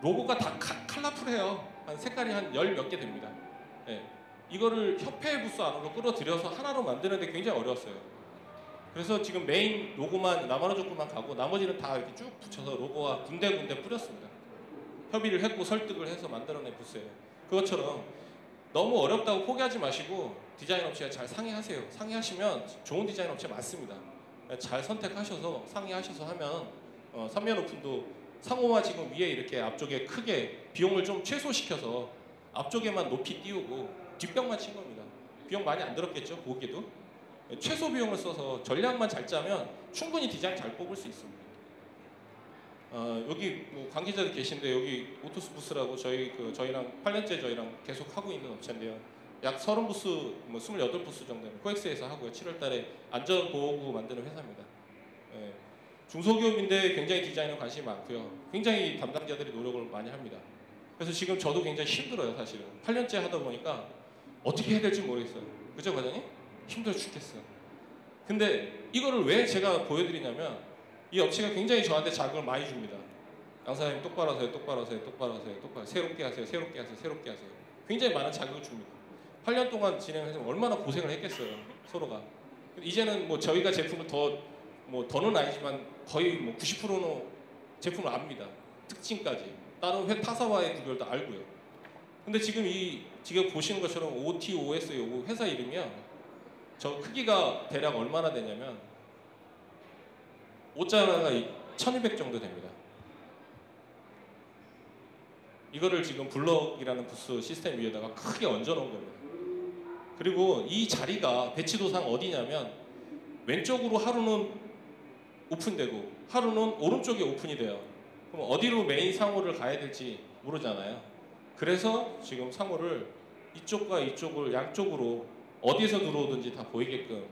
로고가 다 컬러풀해요. 한 색깔이 한 10 몇 개 됩니다. 네. 이거를 협회 부스 안으로 끌어들여서 하나로 만드는데 굉장히 어려웠어요. 그래서 지금 메인 로고만 라마노조코만 가고 나머지는 다 이렇게 쭉 붙여서 로고와 군데군데 뿌렸습니다. 협의를 했고 설득을 해서 만들어낸 부스예요. 그것처럼 너무 어렵다고 포기하지 마시고 디자인 업체와 잘 상의하세요. 상의하시면 좋은 디자인 업체 많습니다. 잘 선택하셔서 상의하셔서 하면 3면 오픈도 상호와 지금 위에 이렇게 앞쪽에 크게 비용을 좀 최소시켜서 앞쪽에만 높이 띄우고 뒷벽만 친 겁니다. 비용 많이 안 들었겠죠? 보기에도. 최소 비용을 써서 전략만 잘 짜면 충분히 디자인 잘 뽑을 수 있습니다. 여기 뭐 관계자들 계신데 여기 오토스 부스라고 저희랑 8년째 저희랑 계속 하고 있는 업체인데요. 약 30부스, 뭐 28부스 정도는 코엑스에서 하고요. 7월달에 안전보호구 만드는 회사입니다. 예, 중소기업인데 굉장히 디자인에 관심이 많고요. 굉장히 담당자들이 노력을 많이 합니다. 그래서 지금 저도 굉장히 힘들어요, 사실은. 8년째 하다 보니까 어떻게 해야 될지 모르겠어요. 그죠, 과장님? 힘들어 죽겠어요. 근데 이거를 왜 제가 보여드리냐면 이 업체가 굉장히 저한테 자극을 많이 줍니다. 양사장님 똑바로 하세요, 똑바로 하세요, 똑바로 하세요, 똑바로 새롭게 하세요, 새롭게 하세요, 새롭게 하세요. 굉장히 많은 자극을 줍니다. 8년 동안 진행해서 얼마나 고생을 했겠어요, 서로가. 이제는 뭐 저희가 제품을 더는 아니지만 거의 뭐 90%는 제품을 압니다. 특징까지. 다른 타사와의 구별도 알고요. 근데 지금 보시는 것처럼 OTOS 요거 회사 이름이요. 저 크기가 대략 얼마나 되냐면 옷자가 1200 정도 됩니다. 이거를 지금 블럭이라는 부스 시스템 위에다가 크게 얹어 놓은 겁니다. 그리고 이 자리가 배치도상 어디냐면 왼쪽으로 하루는 오픈되고 하루는 오른쪽에 오픈이 돼요. 그럼 어디로 메인 상호를 가야 될지 모르잖아요. 그래서 지금 상호를 이쪽과 이쪽을 양쪽으로 어디에서 들어오든지 다 보이게끔.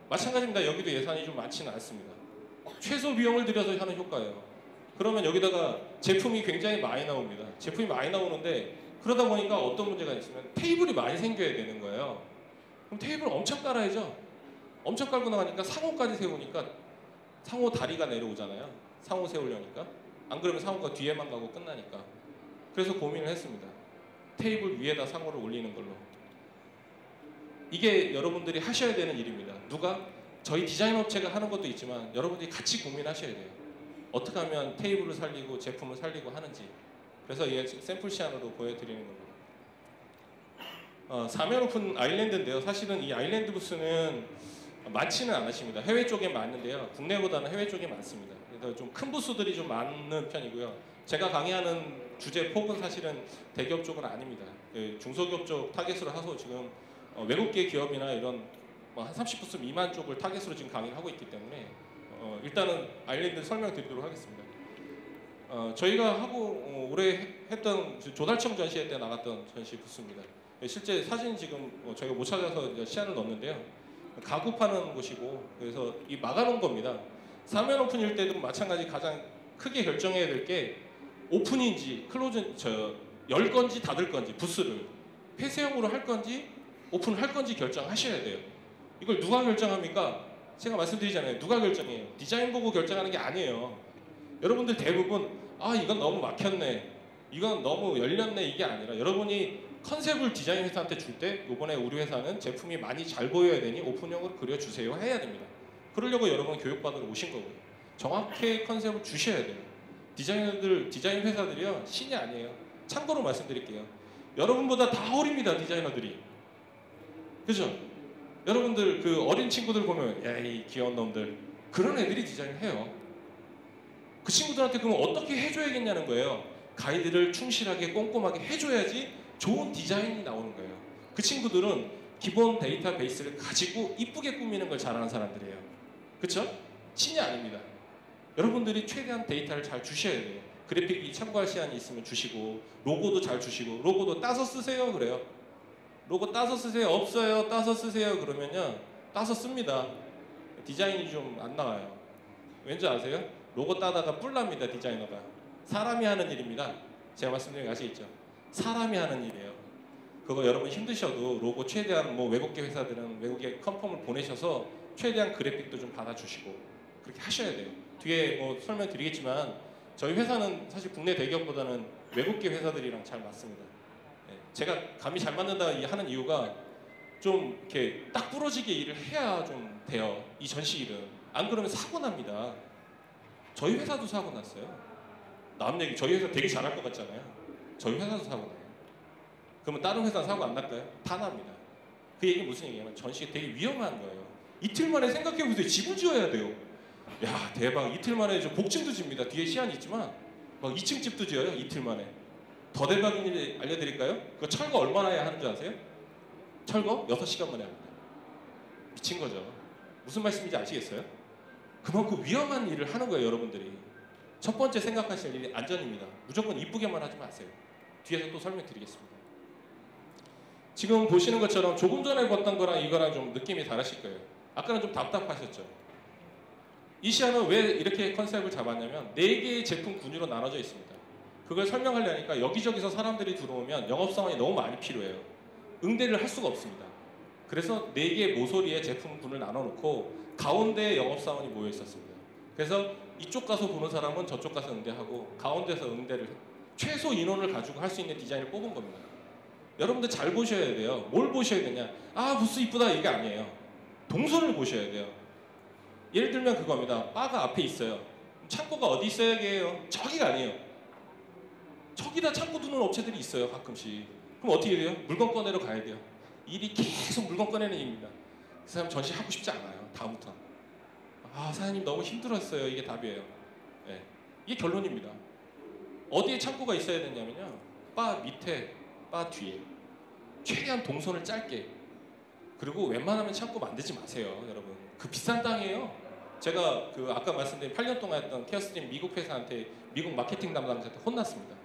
마찬가지입니다. 여기도 예산이 좀 많지는 않습니다. 최소 비용을 들여서 하는 효과예요. 그러면 여기다가 제품이 굉장히 많이 나옵니다. 제품이 많이 나오는데 그러다 보니까 어떤 문제가 있으면 테이블이 많이 생겨야 되는 거예요. 그럼 테이블 엄청 깔아야죠. 엄청 깔고 나가니까 상호까지 세우니까 상호 다리가 내려오잖아요. 상호 세우려니까. 안 그러면 상호가 뒤에만 가고 끝나니까. 그래서 고민을 했습니다. 테이블 위에다 상호를 올리는 걸로. 이게 여러분들이 하셔야 되는 일입니다. 저희 디자인 업체가 하는 것도 있지만 여러분들이 같이 고민하셔야 돼요. 어떻게 하면 테이블을 살리고 제품을 살리고 하는지. 그래서 이 샘플 시안으로 보여드리는 겁니다. 4면 오픈 아일랜드인데요. 사실은 이 아일랜드 부스는 많지는 않으십니다. 해외 쪽에 많은데요. 국내보다는 해외 쪽에 많습니다. 그래서 좀 큰 부스들이 좀 많은 편이고요. 제가 강의하는 주제 폭은 사실은 대기업 쪽은 아닙니다. 중소기업 쪽 타겟으로 해서 지금 외국계 기업이나 이런 한 30부스 미만 쪽을 타겟으로 지금 강의를 하고 있기 때문에 일단은 아일랜드 설명드리도록 하겠습니다. 저희가 하고 올해 했던 조달청 전시회 때 나갔던 전시 부스입니다. 실제 사진 지금 저희가 못 찾아서 시안을 넣었는데요. 가구 파는 곳이고 그래서 이 막아놓은 겁니다. 3면 오픈일 때도 마찬가지 가장 크게 결정해야 될 게 오픈인지 열 건지 닫을 건지 부스를 폐쇄형으로 할 건지 오픈을 할 건지 결정하셔야 돼요. 이걸 누가 결정합니까? 제가 말씀드리잖아요. 누가 결정해요? 디자인 보고 결정하는 게 아니에요. 여러분들 대부분 이건 너무 막혔네, 이건 너무 열렸네, 이게 아니라 여러분이 컨셉을 디자인 회사한테 줄 때 이번에 우리 회사는 제품이 많이 잘 보여야 되니 오픈형으로 그려주세요 해야 됩니다. 그러려고 여러분 교육받으러 오신 거고요. 정확히 컨셉을 주셔야 돼요. 디자인 회사들이요 신이 아니에요. 참고로 말씀드릴게요. 여러분보다 다 어립니다. 디자이너들이. 그죠? 여러분들 그 어린 친구들 보면 야이 귀여운 놈들, 그런 애들이 디자인을 해요. 그 친구들한테 그럼 어떻게 해줘야겠냐는 거예요. 가이드를 충실하게 꼼꼼하게 해줘야지 좋은 디자인이 나오는 거예요. 그 친구들은 기본 데이터베이스를 가지고 이쁘게 꾸미는 걸 잘하는 사람들이에요. 그쵸? 신이 아닙니다. 여러분들이 최대한 데이터를 잘 주셔야 돼요. 그래픽이 참고할 시간이 있으면 주시고, 로고도 잘 주시고, 로고도 따서 쓰세요 그래요. 로고 따서 쓰세요. 없어요. 따서 쓰세요. 그러면요 따서 씁니다. 디자인이 좀 안 나와요. 왠지 아세요? 로고 따다가 뿔납니다. 디자이너가. 사람이 하는 일입니다. 제가 말씀드린 거 아시겠죠? 사람이 하는 일이에요. 그거 여러분 힘드셔도 로고 최대한 뭐 외국계 회사들은 외국에 컨펌을 보내셔서 최대한 그래픽도 좀 받아주시고 그렇게 하셔야 돼요. 뒤에 뭐 설명드리겠지만 저희 회사는 사실 국내 대기업보다는 외국계 회사들이랑 잘 맞습니다. 제가 감이 잘 맞는다 하는 이유가 좀 이렇게 딱 부러지게 일을 해야 좀 돼요. 이 전시 일은. 안 그러면 사고 납니다. 저희 회사도 사고 났어요. 남 얘기, 저희 회사 되게 잘할 것 같잖아요. 저희 회사도 사고 나요. 그러면 다른 회사는 사고 안 날까요? 다 납니다. 그 얘기는 무슨 얘기냐면 전시가 되게 위험한 거예요. 이틀 만에 생각해보세요. 집을 지어야 돼요. 야 대박. 이틀 만에 저 복층도 집니다. 뒤에 시안이 있지만 막 2층 집도 지어요. 이틀 만에. 더 대박인 일 알려드릴까요? 그거 철거 얼마나 해야 하는 줄 아세요? 철거 6시간 만에 합니다. 미친 거죠. 무슨 말씀인지 아시겠어요? 그만큼 위험한 일을 하는 거예요, 여러분들이. 첫 번째 생각하실 일이 안전입니다. 무조건 이쁘게만 하지 마세요. 뒤에서 또 설명드리겠습니다. 지금 보시는 것처럼 조금 전에 봤던 거랑 이거랑 좀 느낌이 다르실 거예요. 아까는 좀 답답하셨죠? 이 시야는 왜 이렇게 컨셉을 잡았냐면 4개의 제품 군유로 나눠져 있습니다. 그걸 설명하려니까 여기저기서 사람들이 들어오면 영업사원이 너무 많이 필요해요. 응대를 할 수가 없습니다. 그래서 4개의 모서리에 제품군을 나눠놓고 가운데에 영업사원이 모여 있었습니다. 그래서 이쪽 가서 보는 사람은 저쪽 가서 응대하고 가운데서 응대를 최소 인원을 가지고 할 수 있는 디자인을 뽑은 겁니다. 여러분들 잘 보셔야 돼요. 뭘 보셔야 되냐? 아, 부스 이쁘다 이게 아니에요. 동선을 보셔야 돼요. 예를 들면 그겁니다. 바가 앞에 있어요. 창고가 어디 있어야 해요? 저기가 아니에요. 저기다 창고 두는 업체들이 있어요, 가끔씩. 그럼 어떻게 돼요? 물건 꺼내러 가야 돼요. 일이 계속 물건 꺼내는 일입니다. 그 사람 전시하고 싶지 않아요, 다음부터. 아, 사장님 너무 힘들었어요. 이게 답이에요. 네. 이게 결론입니다. 어디에 창고가 있어야 되냐면요, 바 밑에, 바 뒤에. 최대한 동선을 짧게. 그리고 웬만하면 창고 만들지 마세요, 여러분. 그 비싼 땅이에요. 제가 그 아까 말씀드린 8년 동안 했던 케어스트림 미국 회사한테, 미국 마케팅 담당자한테 혼났습니다.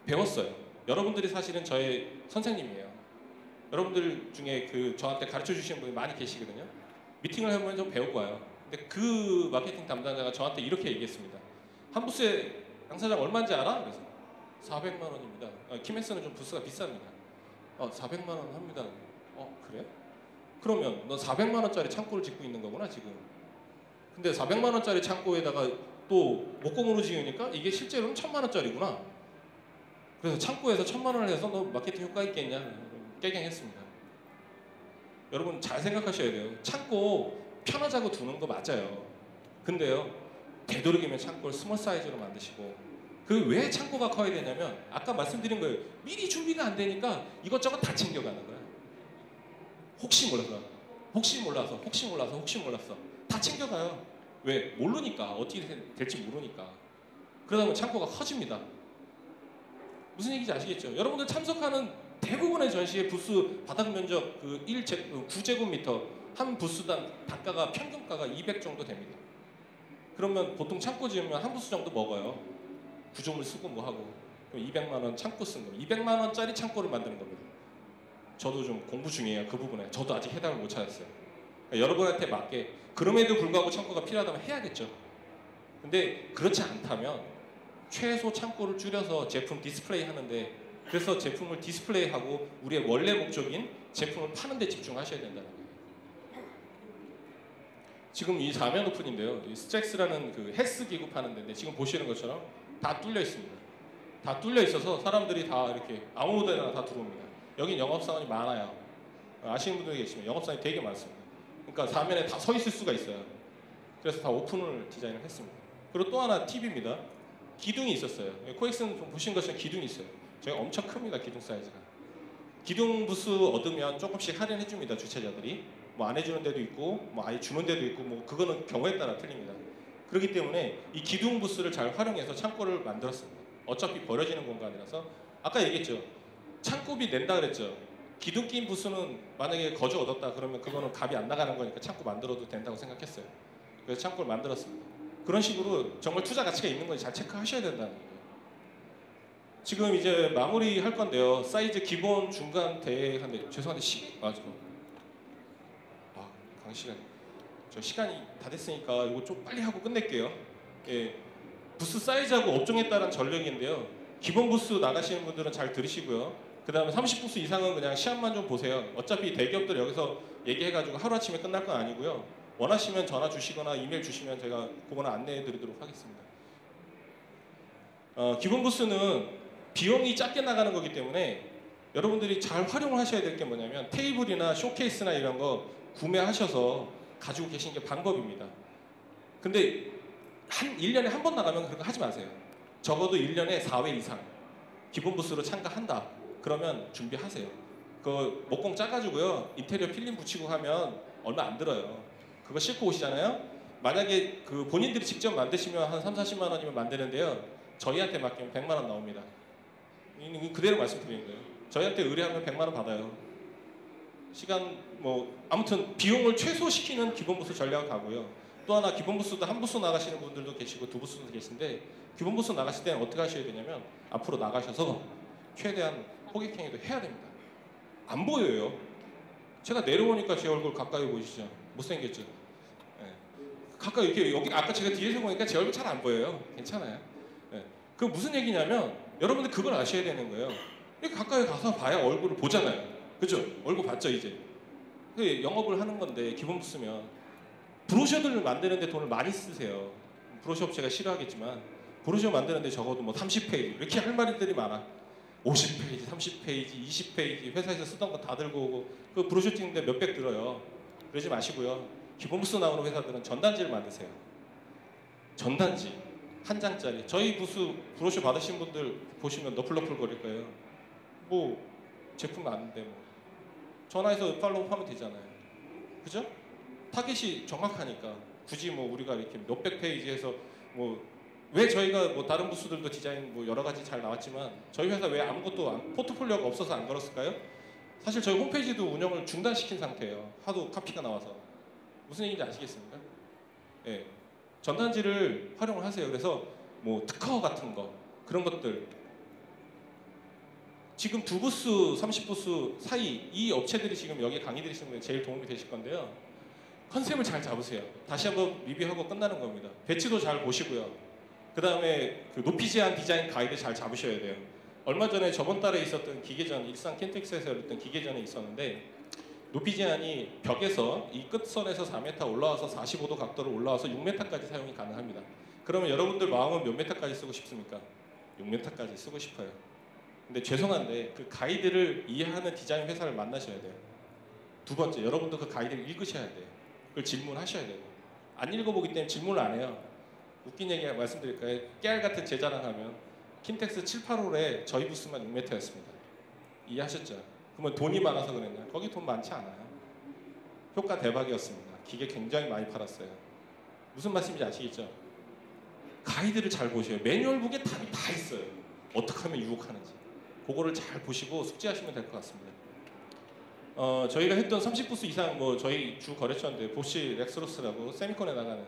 배웠어요. 여러분들이 사실은 저의 선생님이에요. 여러분들 중에 그 저한테 가르쳐 주시는 분이 많이 계시거든요. 미팅을 해보면 좀 배우고 와요. 근데 그 마케팅 담당자가 저한테 이렇게 얘기했습니다. 한 부스에 양 사장 얼마인지 알아? 그래서 400만 원입니다. 키메스는 좀 부스가 비쌉니다. 400만 원 합니다. 그래? 그러면 너 400만 원짜리 창고를 짓고 있는 거구나 지금. 근데 400만 원짜리 창고에다가 또 목공으로 지으니까 이게 실제로는 1000만 원짜리구나. 그래서 창고에서 1000만 원을 해서 너 마케팅 효과 있겠냐? 깨갱했습니다. 여러분 잘 생각하셔야 돼요. 창고 편하자고 두는 거 맞아요. 근데요, 되도록이면 창고를 스몰 사이즈로 만드시고, 그 왜 창고가 커야 되냐면 아까 말씀드린 거예요. 미리 준비가 안 되니까 이것저것 다 챙겨가는 거야. 혹시 몰라서 다 챙겨가요. 왜? 모르니까. 어떻게 될지 모르니까. 그러다 보면 창고가 커집니다. 무슨 얘기인지 아시겠죠? 여러분들 참석하는 대부분의 전시의 부스 바닥 면적 그 9제곱미터 한 부스당 단가가 평균가가 200 정도 됩니다. 그러면 보통 창고 지으면 한 부스 정도 먹어요. 구조물 쓰고 뭐 하고. 그럼 200만 원 창고 쓴 거예요. 200만 원짜리 창고를 만드는 겁니다. 저도 좀 공부 중이에요, 그 부분에. 저도 아직 해답을 못 찾았어요. 그러니까 여러분한테 맞게 그럼에도 불구하고 창고가 필요하다면 해야겠죠. 근데 그렇지 않다면 최소 창고를 줄여서 제품 디스플레이 하는데, 그래서 제품을 디스플레이하고 우리의 원래 목적인 제품을 파는 데 집중하셔야 된다는 거예요. 지금 이 사면 오픈인데요. 이 스트렉스라는 그 헬스 기구 파는 데인데 지금 보시는 것처럼 다 뚫려 있습니다. 다 뚫려 있어서 사람들이 다 이렇게 아무 데나 다 들어옵니다. 여긴 영업사원이 많아요. 아시는 분들이 계시면 영업사원이 되게 많습니다. 그러니까 사면에 다 서 있을 수가 있어요. 그래서 다 오픈을 디자인을 했습니다. 그리고 또 하나 팁입니다. 기둥이 있었어요. 코엑스는 좀 보신 것처럼 기둥이 있어요. 저희 엄청 큽니다, 기둥 사이즈가. 기둥 부스 얻으면 조금씩 할인해 줍니다, 주최자들이. 뭐 안 해주는 데도 있고, 뭐 아예 주는 데도 있고, 뭐 그거는 경우에 따라 틀립니다. 그렇기 때문에 이 기둥 부스를 잘 활용해서 창고를 만들었습니다. 어차피 버려지는 공간이라서. 아까 얘기했죠. 창고비 낸다 그랬죠. 기둥 끼인 부스는 만약에 거저 얻었다 그러면 그거는 값이 안 나가는 거니까 창고 만들어도 된다고 생각했어요. 그래서 창고를 만들었습니다. 그런 식으로 정말 투자 가치가 있는 건지 잘 체크하셔야 된다는 거예요. 지금 이제 마무리 할 건데요. 사이즈 기본, 중간, 대한데 죄송한데 강시간 저 시간이 다 됐으니까 이거 좀 빨리 하고 끝낼게요. 예, 부스 사이즈하고 업종에 따른 전략인데요. 기본 부스 나가시는 분들은 잘 들으시고요. 그 다음에 30부스 이상은 그냥 시합만 좀 보세요. 어차피 대기업들 여기서 얘기해가지고 하루아침에 끝날 건 아니고요. 원하시면 전화 주시거나 이메일 주시면 제가 그거는 안내해 드리도록 하겠습니다. 기본 부스는 비용이 작게 나가는 거기 때문에 여러분들이 잘 활용을 하셔야 될 게 뭐냐면 테이블이나 쇼케이스나 이런 거 구매하셔서 가지고 계신 게 방법입니다. 근데 1년에 한 번 나가면 그런 거 하지 마세요. 적어도 1년에 4회 이상 기본 부스로 참가한다. 그러면 준비하세요. 그 목공 짜가지고요. 인테리어 필름 붙이고 하면 얼마 안 들어요. 그거 싣고 오시잖아요. 만약에 그 본인들이 직접 만드시면 한 3, 40만 원이면 만드는데요. 저희한테 맡기면 100만 원 나옵니다. 그대로 말씀드리는 거예요. 저희한테 의뢰하면 100만 원 받아요. 시간 뭐 아무튼 비용을 최소시키는 기본 부스 전략을 가고요. 또 하나 기본 부스도 한 부스 나가시는 분들도 계시고 두 부스도 계신데 기본 부스 나가실 때는 어떻게 하셔야 되냐면 앞으로 나가셔서 최대한 호객행위도 해야 됩니다. 안 보여요. 제가 내려오니까 제 얼굴 가까이 보이시죠? 못생겼죠? 네. 가까이 이렇게 여기 아까 제가 뒤에서 보니까 제 얼굴 잘 안 보여요. 괜찮아요. 네. 그 무슨 얘기냐면 여러분들 그걸 아셔야 되는 거예요. 이렇게 가까이 가서 봐야 얼굴을 보잖아요. 그죠? 얼굴 봤죠 이제. 영업을 하는 건데 기본 부스면 브로셔들을 만드는데 돈을 많이 쓰세요. 브로셔 업체가 싫어하겠지만 브로셔 만드는데 적어도 뭐 30페이지 이렇게 할 말들이 많아. 50페이지, 30페이지, 20페이지 회사에서 쓰던 거 다 들고 오고 그 브로셔 찍는데 몇백 들어요. 그러지 마시고요. 기본 부스 나오는 회사들은 전단지를 만드세요. 전단지 한 장짜리. 저희 부스 브로셔 받으신 분들 보시면 너플너플 거릴 거예요. 뭐 제품 아는데 뭐 전화해서 팔로우하면 되잖아요. 그죠? 타겟이 정확하니까 굳이 뭐 우리가 이렇게 몇백 페이지에서 뭐 왜 저희가 뭐 다른 부스들도 디자인 뭐 여러 가지 잘 나왔지만 저희 회사 왜 아무것도 포트폴리오가 없어서 안 걸었을까요? 사실 저희 홈페이지도 운영을 중단시킨 상태예요. 하도 카피가 나와서. 무슨 얘기인지 아시겠습니까? 예. 전단지를 활용을 하세요. 그래서 뭐 특허 같은 거 그런 것들 지금 두 부스, 30부스 사이 이 업체들이 지금 여기 강의 들으시는 분에 제일 도움이 되실 건데요. 컨셉을 잘 잡으세요. 다시 한번 리뷰하고 끝나는 겁니다. 배치도 잘 보시고요. 그 다음에 그 높이 제한 디자인 가이드 잘 잡으셔야 돼요. 얼마 전에 저번 달에 있었던 기계전, 일산 킨텍스에서 열렸던 기계전이 있었는데 높이 제한이 벽에서 이 끝선에서 4m 올라와서 45도 각도로 올라와서 6m까지 사용이 가능합니다. 그러면 여러분들 마음은 몇 m까지 쓰고 싶습니까? 6m까지 쓰고 싶어요. 근데 죄송한데 그 가이드를 이해하는 디자인 회사를 만나셔야 돼요. 두 번째, 여러분도 그 가이드를 읽으셔야 돼요. 그걸 질문하셔야 되고. 안 읽어보기 때문에 질문을 안 해요. 웃긴 얘기 말씀드릴까요? 깨알 같은 제 자랑하면 킨텍스 785에 저희 부스만 6m였습니다. 이해하셨죠? 그러면 돈이 많아서 그랬냐? 거기 돈 많지 않아요. 효과 대박이었습니다. 기계 굉장히 많이 팔았어요. 무슨 말씀인지 아시겠죠? 가이드를 잘 보셔요. 매뉴얼북에 답이 다 있어요. 어떻게 하면 유혹하는지. 그거를 잘 보시고 숙지하시면 될 것 같습니다. 저희가 했던 30부스 이상 뭐 저희 주 거래처인데 보시 렉스로스라고 세미콘에 나가는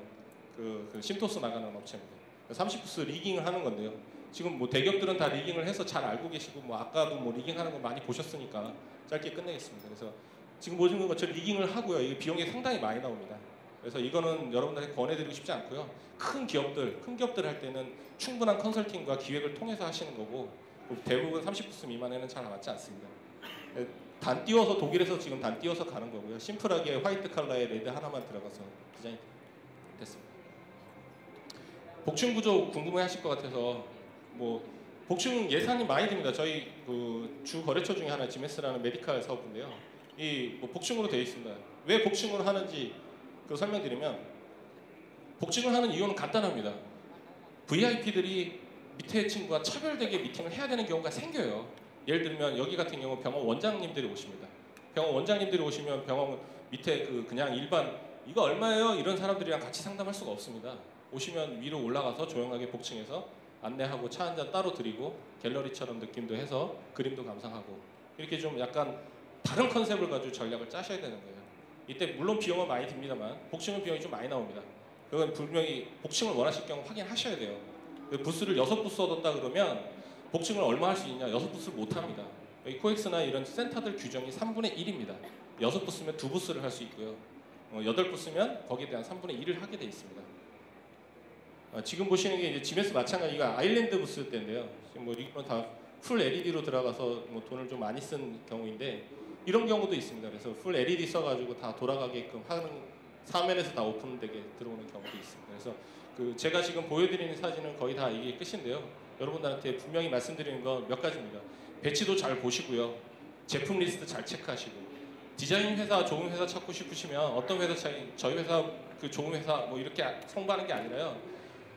그 심토스 나가는 업체입니다. 30부스 리깅을 하는 건데요. 지금 뭐 대기업들은 다 리깅을 해서 잘 알고 계시고 뭐 아까도 뭐 리깅하는 거 많이 보셨으니까 짧게 끝내겠습니다. 그래서 지금 보시는 것처럼 리깅을 하고요. 이게 비용이 상당히 많이 나옵니다. 그래서 이거는 여러분들에게 권해드리고 싶지 않고요. 큰 기업들 할 때는 충분한 컨설팅과 기획을 통해서 하시는 거고 대부분 30부스 미만에는 잘 맞지 않습니다. 단 띄워서 독일에서 지금 단 띄워서 가는 거고요. 심플하게 화이트 컬러에 레드 하나만 들어가서 디자인 됐습니다. 복층 구조 궁금해하실 것 같아서 뭐 복층 예산이 많이 듭니다. 저희 그 주 거래처 중에 하나 지메스라는 메디칼 사업인데요. 이 뭐 복층으로 되어 있습니다. 왜 복층으로 하는지 그 설명드리면 복층을 하는 이유는 간단합니다. VIP들이 밑에 층과 차별되게 미팅을 해야 되는 경우가 생겨요. 예를 들면 여기 같은 경우 병원 원장님들이 오십니다. 병원 원장님들이 오시면 병원 밑에 그냥 일반 이거 얼마예요? 이런 사람들이랑 같이 상담할 수가 없습니다. 오시면 위로 올라가서 조용하게 복층에서 안내하고 차 한 잔 따로 드리고 갤러리처럼 느낌도 해서 그림도 감상하고 이렇게 좀 약간 다른 컨셉을 가지고 전략을 짜셔야 되는 거예요. 이때 물론 비용은 많이 듭니다만 복층은 비용이 좀 많이 나옵니다. 그건 분명히 복층을 원하실 경우 확인하셔야 돼요. 부스를 6부스 얻었다 그러면 복층을 얼마 할 수 있냐? 6부스를 못 합니다. 여기 코엑스나 이런 센터들 규정이 3분의 1입니다. 6부스면 2부스를 할 수 있고요. 8부스면 거기에 대한 3분의 1을 하게 돼 있습니다. 지금 보시는 게 이제 지메스 마찬가지가 아일랜드 부스 때인데요. 지금 뭐 이건 다 풀 LED로 들어가서 뭐 돈을 좀 많이 쓴 경우인데 이런 경우도 있습니다. 그래서 풀 LED 써가지고 다 돌아가게끔 하는 사면에서 다 오픈되게 들어오는 경우도 있습니다. 그래서 그 제가 지금 보여드리는 사진은 거의 다 이게 끝인데요. 여러분들한테 분명히 말씀드리는 건 몇 가지입니다. 배치도 잘 보시고요. 제품 리스트 잘 체크하시고 디자인 회사, 좋은 회사 찾고 싶으시면 어떤 회사 저희 회사 그 좋은 회사 뭐 이렇게 홍보하는 게 아니라요.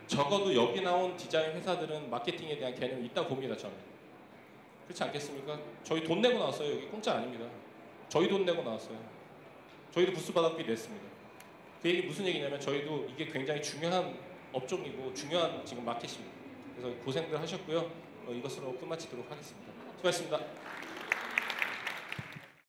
적어도 여기 나온 디자인 회사들은 마케팅에 대한 개념이 있다 봅니다. 저는. 그렇지 않겠습니까? 저희 돈 내고 나왔어요. 여기 공짜 아닙니다. 저희 돈 내고 나왔어요. 저희도 부스 바닥비 냈습니다. 그 얘기 무슨 얘기냐면 저희도 이게 굉장히 중요한 업종이고 중요한 지금 마켓입니다. 그래서 고생들 하셨고요. 이것으로 끝마치도록 하겠습니다. 수고하셨습니다.